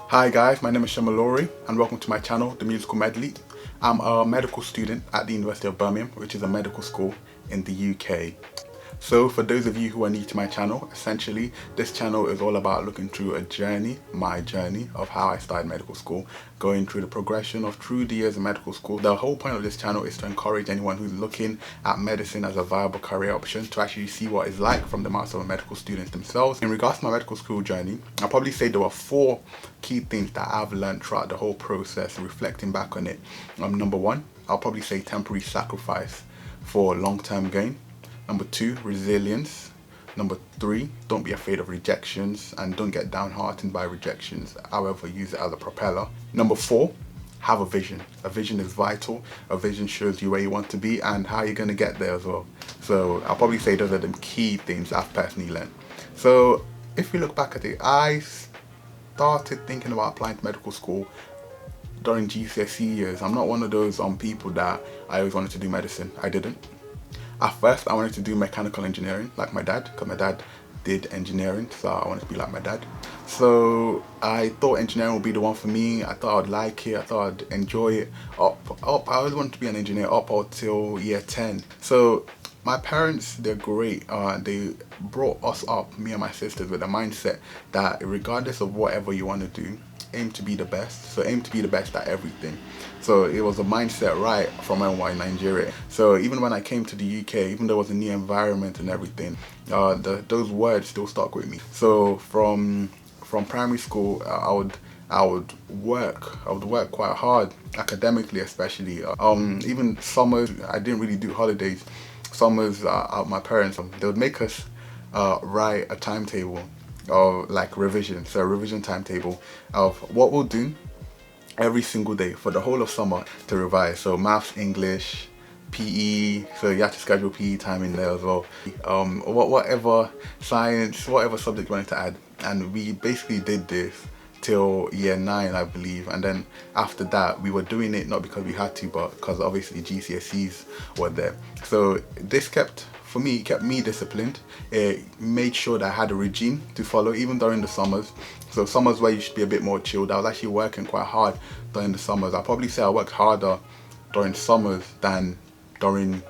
Hi guys, my name is Shamalori and welcome to my channel, The Musical Medley. I'm a medical student at the University of Birmingham, which is a medical school in the UK. So for those of you who are new to my channel, essentially this channel is all about looking through a journey, my journey of how I started medical school, going through the progression of through the years of medical school. The whole point of this channel is to encourage anyone who's looking at medicine as a viable career option to actually see what it's like from the mouths of medical students themselves. In regards to my medical school journey, I'll probably say there were 4 key things that I've learned throughout the whole process, reflecting back on it. Number 1, I'll probably say temporary sacrifice for long-term gain. Number 2, resilience. Number 3, don't be afraid of rejections and don't get downhearted by rejections. However, use it as a propeller. Number 4, have a vision. A vision is vital. A vision shows you where you want to be and how you're going to get there as well. So I'll probably say those are the key things I've personally learned. So if you look back at it, I started thinking about applying to medical school during GCSE years. I'm not one of those people that I always wanted to do medicine. I didn't. At first, I wanted to do mechanical engineering like my dad, because my dad did engineering, so I wanted to be like my dad. So I thought engineering would be the one for me. I thought I'd like it, I thought I'd enjoy it. I always wanted to be an engineer up until year 10. So my parents, they're great. They brought us up, me and my sisters, with a mindset that regardless of whatever you want to do, aim to be the best. So aim to be the best at everything. So it was a mindset right from when we were in Nigeria. So even when I came to the UK, even though it was a new environment and everything, those words still stuck with me. So from primary school, I would work quite hard academically, especially. Even summers, I didn't really do holidays. Summers, my parents, they would make us write a timetable of like revision. So a revision timetable of what we'll do every single day for the whole of summer to revise. So maths, English, PE, so you have to schedule PE time in there as well. Whatever science, whatever subject you wanted to add. And we basically did this till year 9, I believe. And then after that, we were doing it not because we had to, but because obviously GCSEs were there. So this kept me disciplined. It made sure that I had a regime to follow even during the summers. So summers where you should be a bit more chilled, I was actually working quite hard during the summers. I'll probably say I worked harder during summers than during,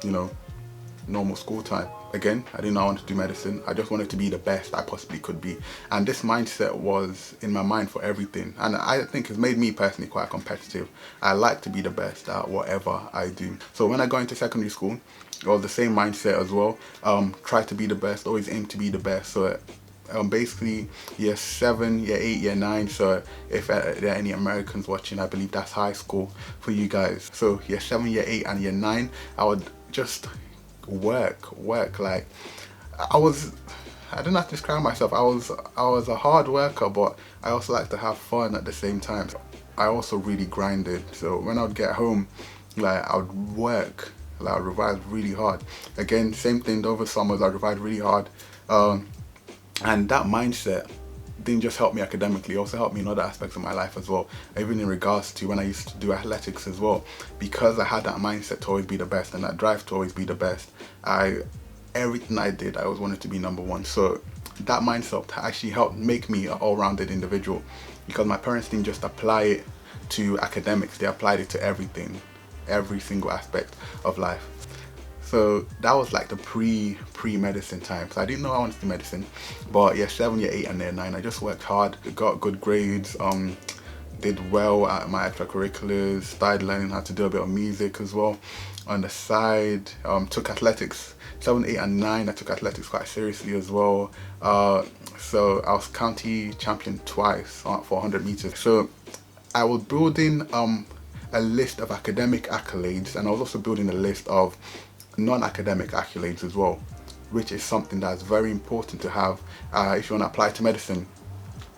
normal school time. Again, I didn't know I wanted to do medicine. I just wanted to be the best I possibly could be. And this mindset was in my mind for everything. And I think it's made me personally quite competitive. I like to be the best at whatever I do. So when I got into secondary school, it was the same mindset as well. Try to be the best, always aim to be the best. So basically year 7, year 8, year 9. So if there are any Americans watching, I believe that's high school for you guys. So year 7, year 8 and year 9, I would just work like I don't have to describe myself. I was a hard worker, but I also like to have fun at the same time. I also really grinded. So when I would get home, like I would work, like I would revise really hard. Again, same thing over summers, I revised really hard. And that mindset didn't just help me academically, it also helped me in other aspects of my life as well. Even in regards to when I used to do athletics as well. Because I had that mindset to always be the best and that drive to always be the best, everything I did, I always wanted to be number 1. So that mindset actually helped make me an all-rounded individual, because my parents didn't just apply it to academics, they applied it to everything, every single aspect of life. So that was like the pre-medicine time. So I didn't know I wanted to do medicine, but year 7, year 8 and year 9, I just worked hard, got good grades, did well at my extracurriculars, started learning how to do a bit of music as well on the side, took athletics, 7, 8 and 9, I took athletics quite seriously as well. So I was county champion twice for 100 meters. So I was building a list of academic accolades, and I was also building a list of non-academic accolades as well, which is something that's very important to have if you want to apply to medicine,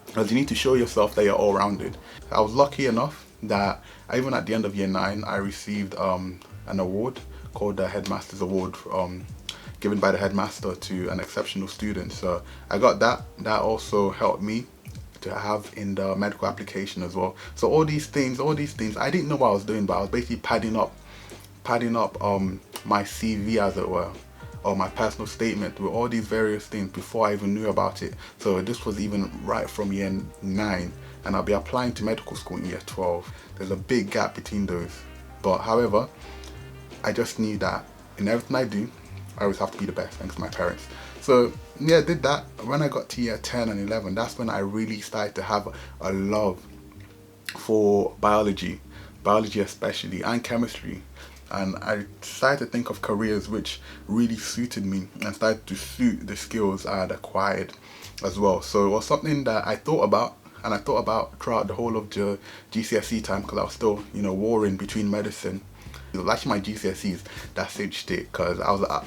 because you need to show yourself that you're all-rounded. I was lucky enough that even at the end of year 9, I received an award called the Headmaster's Award, given by the headmaster to an exceptional student. So I got that. That also helped me to have in the medical application as well. So all these things, I didn't know what I was doing, but I was basically padding up my CV, as it were. or my personal statement, with all these various things before I even knew about it. So this was even right from year 9, and I'll be applying to medical school in year 12. There's a big gap between those. But however, I just knew that in everything I do, I always have to be the best, thanks to my parents. So yeah, I did that. When I got to year 10 and 11, that's when I really started to have a love for biology especially, and chemistry. And I started to think of careers which really suited me and started to suit the skills I had acquired as well. So it was something that I thought about, and I thought about throughout the whole of the GCSE time, because I was still, warring between medicine. It was actually my GCSEs that cinched it, because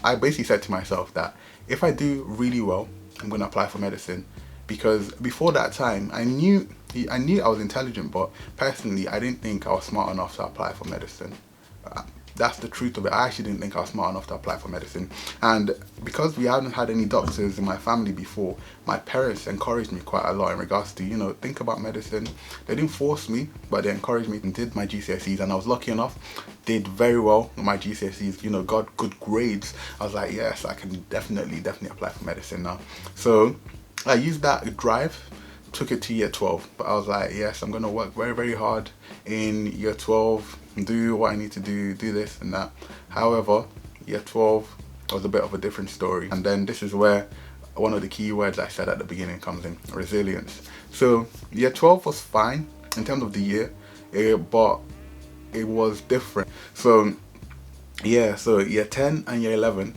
I basically said to myself that if I do really well, I'm going to apply for medicine. Because before that time, I knew I was intelligent, but personally, I didn't think I was smart enough to apply for medicine. That's the truth of it. I actually didn't think I was smart enough to apply for medicine. And because we hadn't had any doctors in my family before, my parents encouraged me quite a lot in regards to, think about medicine. They didn't force me, but they encouraged me, and did my GCSEs. And I was lucky enough, did very well in my GCSEs, got good grades. I was like, yes, I can definitely apply for medicine now. So I used that drive, took it to year 12. But I was like, yes, I'm going to work very, very hard in year 12, do what I need to do this and that. However, year 12 was a bit of a different story. And then this is where one of the key words I said at the beginning comes in: resilience. So year 12 was fine in terms of the year, but it was different. So yeah, so year 10 and year 11,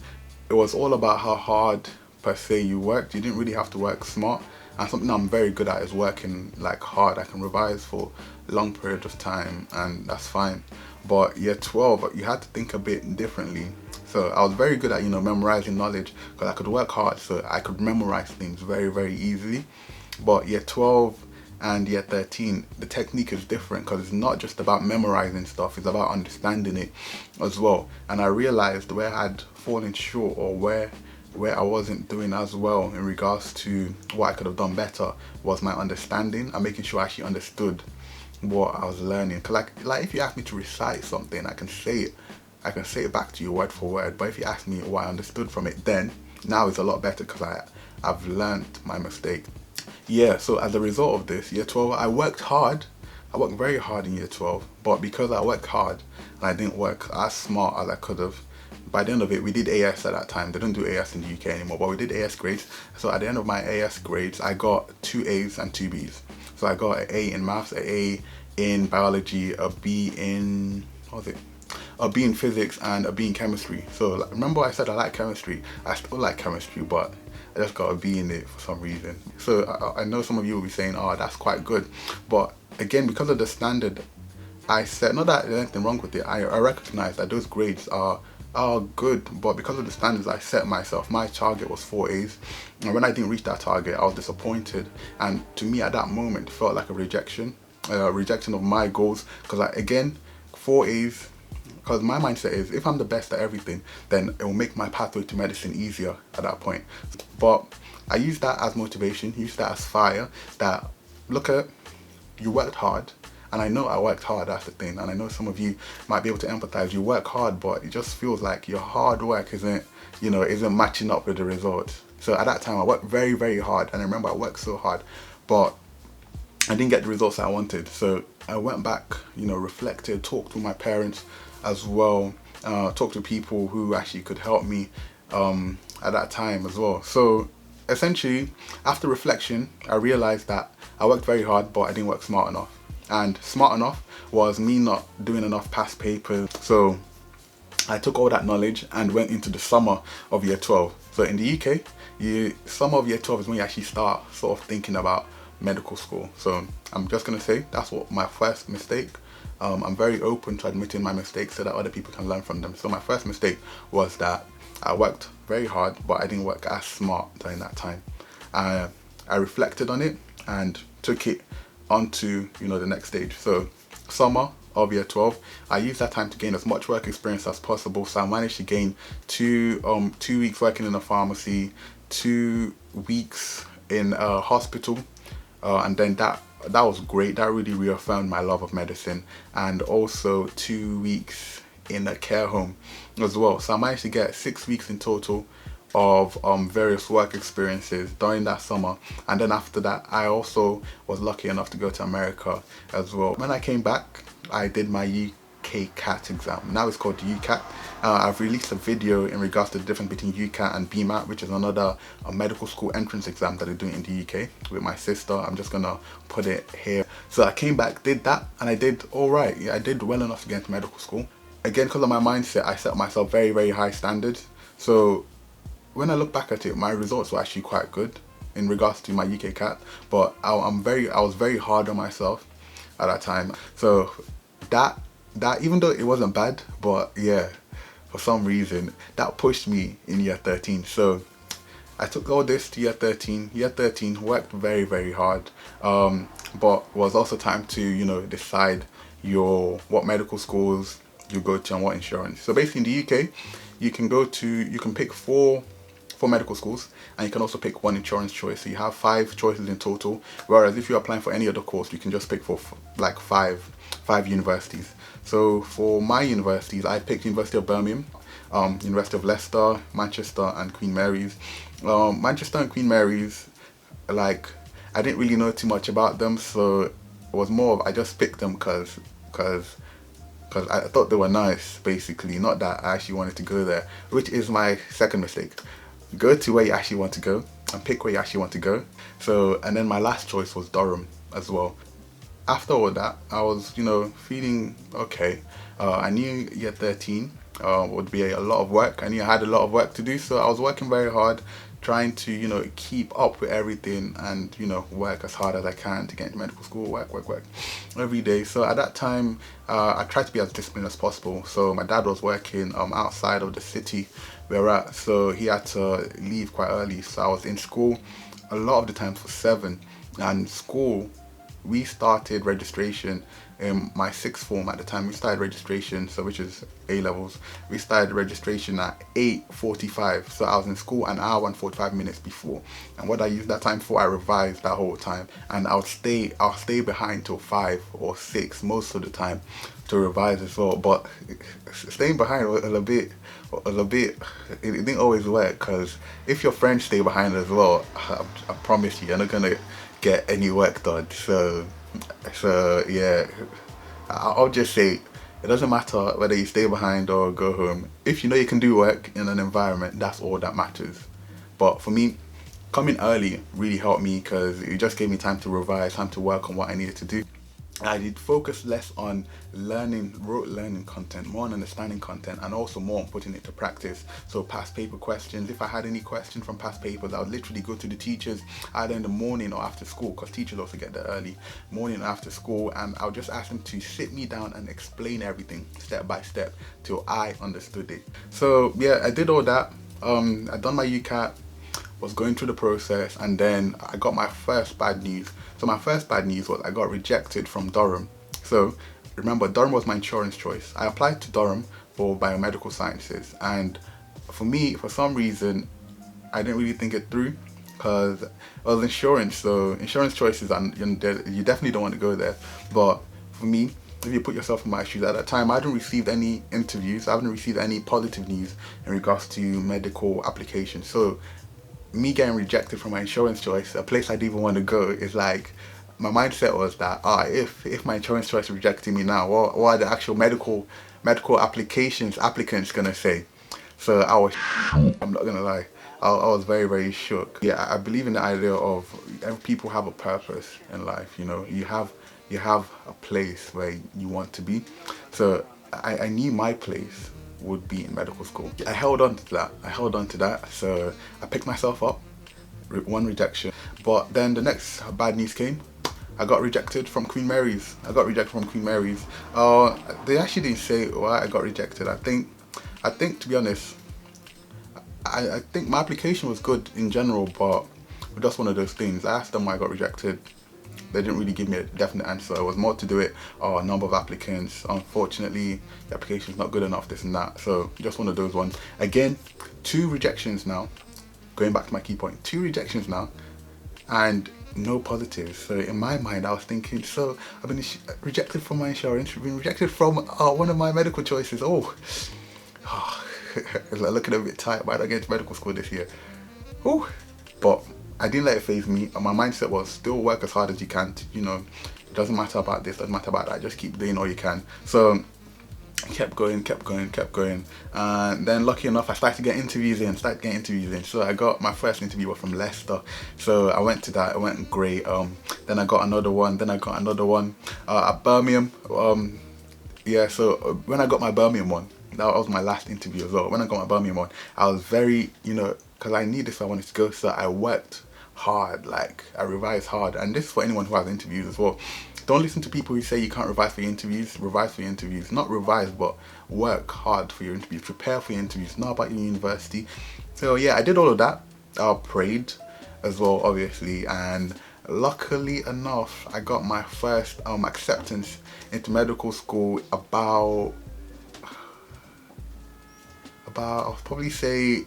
it was all about how hard per se you worked. You didn't really have to work smart. And something I'm very good at is working hard. I can revise for long periods of time, and that's fine. But year 12, you had to think a bit differently. So I was very good at, memorizing knowledge, because I could work hard, so I could memorize things very, very easily. But year 12 and year 13, the technique is different, because it's not just about memorizing stuff, it's about understanding it as well. And I realized where I'd fallen short, or where I wasn't doing as well in regards to what I could have done better, was my understanding and making sure I actually understood what I was learning. Cause like if you ask me to recite something, I can say it back to you word for word. But if you ask me what I understood from it, then now it's a lot better, because I've learned my mistake. Yeah, so as a result of this, year 12, I worked very hard in year 12, but because I worked hard and I didn't work as smart as I could have, by the end of it, we did AS at that time. They don't do AS in the UK anymore, but we did AS grades. So at the end of my AS grades, I got 2 A's and 2 B's. So I got an A in maths, an A in biology, a B in, a B in physics, and a B in chemistry. So remember I said I like chemistry. I still like chemistry, but I just got a B in it for some reason. So I know some of you will be saying, oh, that's quite good. But again, because of the standard I set, not that there's anything wrong with it, I recognize that those grades are good, but because of the standards I set myself, my target was 4 A's, and when I didn't reach that target, I was disappointed. And to me at that moment, it felt like a rejection of my goals, because again, 4 A's, because my mindset is, if I'm the best at everything, then it will make my pathway to medicine easier at that point. But I used that as motivation, used that as fire, that look at, you worked hard. And I know I worked hard, that's the thing. And I know some of you might be able to empathize. You work hard, but it just feels like your hard work isn't matching up with the results. So at that time, I worked very, very hard. And I remember I worked so hard, but I didn't get the results I wanted. So I went back, reflected, talked to my parents as well, talked to people who actually could help me at that time as well. So essentially, after reflection, I realized that I worked very hard, but I didn't work smart enough. And smart enough was me not doing enough past papers. So I took all that knowledge and went into the summer of year 12. So in the UK, summer of year 12 is when you actually start sort of thinking about medical school. So I'm just going to say that's what my first mistake. I'm very open to admitting my mistakes so that other people can learn from them. So my first mistake was that I worked very hard, but I didn't work as smart during that time. I reflected on it and took it onto the next stage. So summer of year 12, I used that time to gain as much work experience as possible. So I managed to gain 2 weeks working in a pharmacy, 2 weeks in a hospital, and then that was great. That really reaffirmed my love of medicine. And also 2 weeks in a care home as well. So I managed to get 6 weeks in total of various work experiences during that summer, and then after that I also was lucky enough to go to America as well. When I came back, I did my UCAT exam. Now it's called UCAT. I've released a video in regards to the difference between UCAT and BMAT, which is another medical school entrance exam that they're doing in the UK with my sister. I'm just gonna put it here. So I came back, did that, and I did all right. Yeah, I did well enough to get into medical school. Again, because of my mindset, I set myself very, very high standards. So when I look back at it, my results were actually quite good in regards to my UCAT, but I was very hard on myself at that time. So that even though it wasn't bad, but yeah, for some reason that pushed me in year 13. So I took all this to year 13. Year 13 worked very, very hard, but was also time to, you know, decide what medical schools you go to and what insurance. So basically in the UK, you can pick four medical schools, and you can also pick one insurance choice. So you have 5 choices in total, whereas if you're applying for any other course, you can just pick for like five universities. So for my universities, I picked University of Birmingham, University of Leicester, Manchester and Queen Mary's. Manchester and Queen Mary's, like, I didn't really know too much about them, so it was more of I just picked them because I thought they were nice, basically, not that I actually wanted to go there, which is my second mistake. Go to where you actually want to go and pick where you actually want to go. So, and then my last choice was Durham as well. After all that, I was, you know, feeling okay. I knew year 13 would be a lot of work. I knew I had a lot of work to do, so I was working very hard, trying to, you know, keep up with everything and, you know, work as hard as I can to get into medical school, work every day. So at that time, I tried to be as disciplined as possible. So my dad was working outside of the city we're at, so he had to leave quite early. So I was in school a lot of the times for 7, and school, we started registration in my 6th form at the time. We started registration, so which is A levels. We started registration at 8:45, so I was in school an hour and 45 minutes before. And what I used that time for, I revised that whole time, and I'll stay behind till 5 or 6 most of the time to revise as well. But staying behind was a bit. It didn't always work, because if your friends stay behind as well, I promise you're not gonna get any work done. So yeah, I'll just say it doesn't matter whether you stay behind or go home. If you know you can do work in an environment, that's all that matters. But for me, coming early really helped me, because it just gave me time to revise, time to work on what I needed to do. I did focus less on rote learning content, more on understanding content, and also more on putting it to practice. So past paper questions, if I had any questions from past papers, I would literally go to the teachers either in the morning or after school, because teachers also get there early, morning or after school, and I would just ask them to sit me down and explain everything step by step till I understood it. So yeah, I did all that. I done my UCAT, was going through the process, and then I got my first bad news. So my first bad news was I got rejected from Durham. So remember, Durham was my insurance choice. I applied to Durham for biomedical sciences, and for me, for some reason, I didn't really think it through, because it was insurance. So insurance choices, and you definitely don't want to go there. But for me, if you put yourself in my shoes, at that time I hadn't received any interviews, I haven't received any positive news in regards to medical applications. So me getting rejected from my insurance choice, a place I didn't even want to go, is like, my mindset was that if my insurance choice is rejecting me now, what are the actual medical applicants gonna say? So I was I'm not gonna lie, I was very, very shook. Yeah, I believe in the idea of people have a purpose in life. You know, you have a place where you want to be. So I knew my place would be in medical school. I held on to that. So I picked myself up, one rejection. But then the next bad news came. I got rejected from Queen Mary's. They actually didn't say why I got rejected. I think to be honest, I think my application was good in general, but just one of those things. I asked them why I got rejected. They didn't really give me a definite answer. It was more to do it, number of applicants. Unfortunately, the application's not good enough, this and that. So just one of those ones. Again, 2 rejections now. Going back to my key point, 2 rejections now. And no positives. So in my mind, I was thinking, so I've been rejected from my insurance, I've been rejected from one of my medical choices. Oh, it's like looking a bit tight, but I don't get to medical school this year. Oh, but I didn't let it faze me. My mindset was still work as hard as you can. You know, it doesn't matter about this, doesn't matter about that. Just keep doing all you can. So kept going. And then lucky enough, I started getting interviews in. So I got my first interview was from Leicester. So I went to that, it went great. Then I got another one, at Birmingham. Yeah, so when I got my Birmingham one, that was my last interview as well. When I got my Birmingham one, I was very, because I knew this, I wanted to go, so I worked hard, like I revised hard. And this is for anyone who has interviews as well. Don't listen to people who say you can't revise for your interviews. Revise for your interviews. Not revise, but work hard for your interviews. Prepare for your interviews. Not about your university. So yeah, I did all of that. I prayed as well, obviously, and luckily enough, I got my first acceptance into medical school about I'll probably say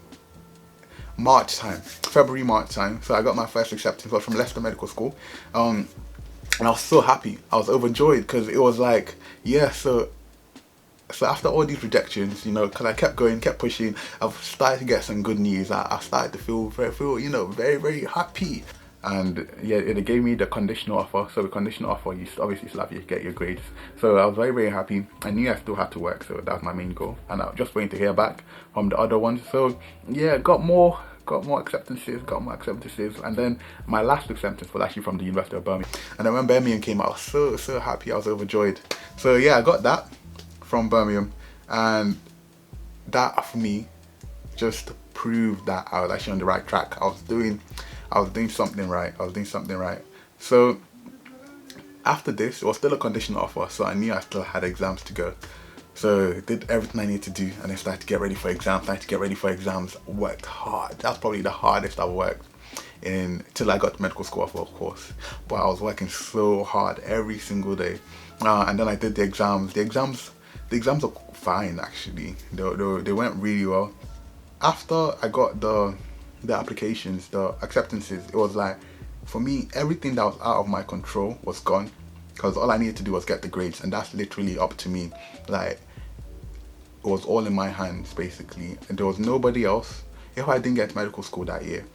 March time, February, March time. So I got my first acceptance from Leicester Medical School. And I was so happy. I was overjoyed because it was like, yeah, so after all these rejections, because I kept going, kept pushing, I've started to get some good news. I started to feel very, very happy. And yeah, it gave me the conditional offer. So the conditional offer, you obviously still have to get your grades. So I was very, very happy. I knew I still had to work, so that was my main goal. And I was just waiting to hear back from the other ones. So yeah, got more acceptances, and then my last acceptance was actually from the University of Birmingham. And then when Birmingham came out, I was so happy, I was overjoyed. So yeah, I got that from Birmingham, and that for me just proved that I was actually on the right track. I was doing something right. So after this, it was still a conditional offer, so I knew I still had exams to go. So did everything I needed to do, and then started to get ready for exams. Worked hard. That's probably the hardest I've worked till I got to medical school offer, of course. But I was working so hard every single day. And then I did the exams. The exams are fine, actually. They went really well. After I got the applications, the acceptances, it was like, for me, everything that was out of my control was gone. Because all I needed to do was get the grades, and that's literally up to me. Like, it was all in my hands, basically. And there was nobody else. If I didn't get to medical school that year,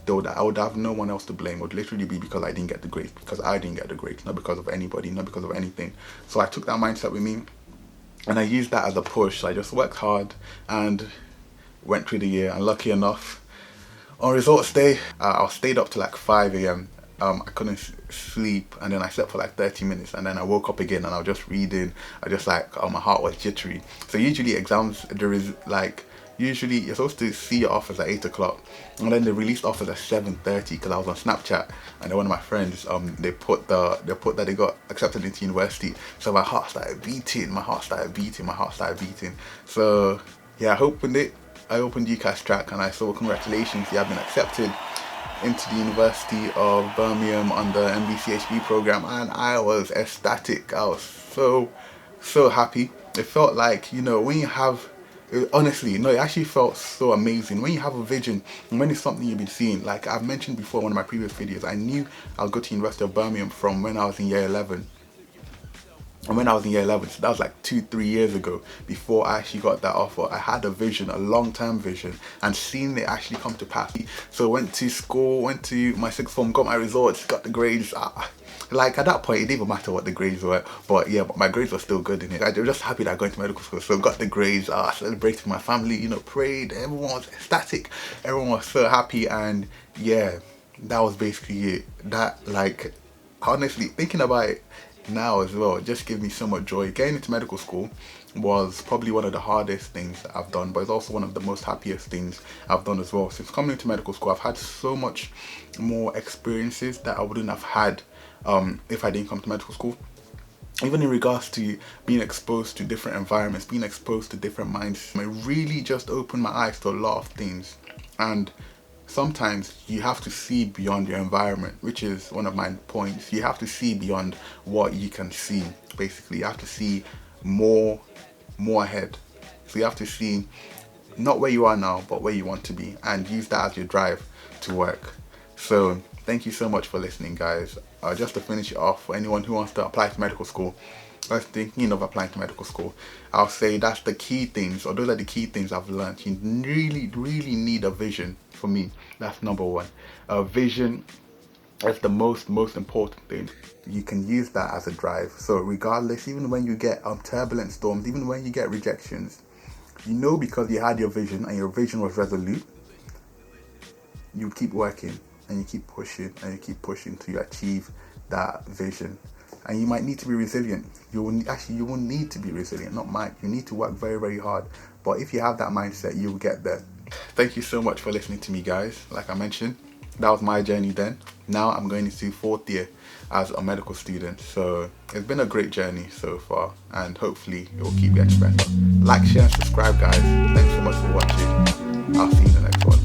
I would have no one else to blame. It would literally be because I didn't get the grades, because I didn't get the grades, not because of anybody, not because of anything. So I took that mindset with me, and I used that as a push. I just worked hard and went through the year. And lucky enough, on results day, I stayed up to like 5 a.m. I couldn't sleep, and then I slept for like 30 minutes, and then I woke up again and I was just reading. My heart was jittery. So usually exams, usually you're supposed to see your offers at 8 o'clock, and then they released offers at 7:30 because I was on Snapchat, and then one of my friends, they put that they got accepted into university. So my heart started beating. So yeah, I opened UCAT track, and I saw, congratulations, you have been accepted into the University of Birmingham on the MBCHB program. And I was ecstatic. I was so happy. It felt like, when you have, honestly, it actually felt so amazing when you have a vision and when it's something you've been seeing. Like I've mentioned before in one of my previous videos, I knew I'll go to University of Birmingham from when I was in year 11. And when I was in year 11, so that was like 2-3 years ago, before I actually got that offer, I had a vision, a long-term vision, and seeing it actually come to pass. So I went to school, went to my sixth form, got my results, got the grades. Like at that point, it didn't even matter what the grades were, but my grades were still good in it. I was just happy that I got into medical school. So I got the grades, I celebrated with my family, prayed, everyone was ecstatic, everyone was so happy, and yeah, that was basically it. That, like, honestly, thinking about it now as well, it just gives me so much joy. Getting into medical school was probably one of the hardest things that I've done, but it's also one of the most happiest things I've done as well. Since coming into medical school, I've had so much more experiences that I wouldn't have had if I didn't come to medical school. Even in regards to being exposed to different environments, being exposed to different minds, it really just opened my eyes to a lot of things. And sometimes you have to see beyond your environment, which is one of my points. You have to see beyond what you can see. Basically, you have to see more ahead. So you have to see not where you are now, but where you want to be, and use that as your drive to work. So Thank you so much for listening, guys. Just to finish it off, for anyone who wants to apply to medical school, or thinking of applying to medical school, I'll say that's the key things, or those are the key things I've learned. You really need a vision. For me, that's number one. A vision is the most important thing. You can use that as a drive. So regardless, even when you get turbulent storms, even when you get rejections, you know, because you had your vision and your vision was resolute, you keep working and you keep pushing and you keep pushing to achieve that vision. And you might need to be resilient. You will need to be resilient, not might. You need to work very hard. But if you have that mindset, you'll get there. Thank you so much for listening to me, guys. Like I mentioned, that was my journey then. Now I'm going into 4th year as a medical student. So it's been a great journey so far, and hopefully it will keep getting better. Like, share, and subscribe, guys. Thanks so much for watching. I'll see you in the next one.